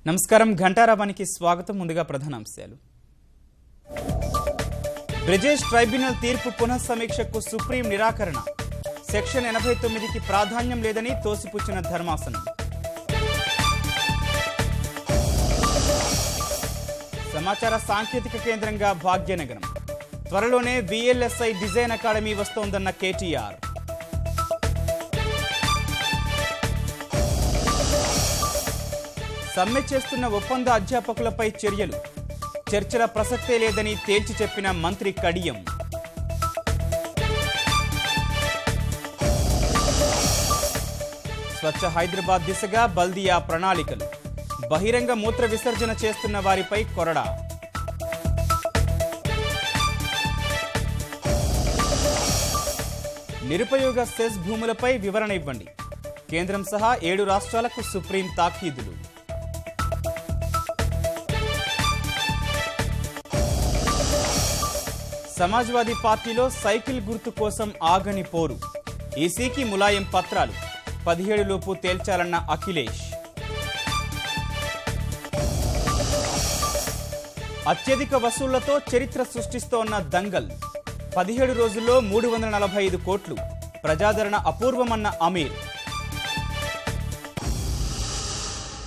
నమస్కారం ఘంటారావానికి స్వాగతం. ముందుగా ప్రధానాంశాలు. బ్రిజేష్ ట్రైబ్యునల్ తీర్పు పునఃసమీక్షకు సుప్రీం నిరాకరణ. సెక్షన్ 89కి ప్రాధాన్యం లేదని తోసిపుచ్చిన ధర్మాసనం. సమాచార సాంకేతిక కేంద్రంగా భాగ్యనగరం. త్వరలోనే VLSI డిజైన్ అకాడమీ వస్తోందన్న KTR. సమ్మె చేస్తున్న ఒప్పంద అధ్యాపకులపై చర్యలు. చర్చల ప్రసక్తే లేదని తేల్చి చెప్పిన మంత్రి కడియం. స్వచ్ఛ హైదరాబాద్ దిశగా బల్దియా ప్రణాళికలు. బహిరంగ మూత్ర విసర్జన చేస్తున్న వారిపై కొరడా. నిరుపయోగ సెస్ భూములపై వివరణ ఇవ్వండి. కేంద్రం సహా 7 రాష్ట్రాలకు సుప్రీం తాకీదులు. సమాజ్వాదీ పార్టీలో సైకిల్ గుర్తు కోసం ఆగని పోరు. ఈసీకి ములాయం పత్రాలు. 17 లోపు తేల్చాలన్న అఖిలేష్. అత్యధిక వసూళ్లతో చరిత్ర సృష్టిస్తోన్న దంగల్. 17 రోజుల్లో 345 కోట్లు. ప్రజాదరణ అపూర్వమన్న అమీర్.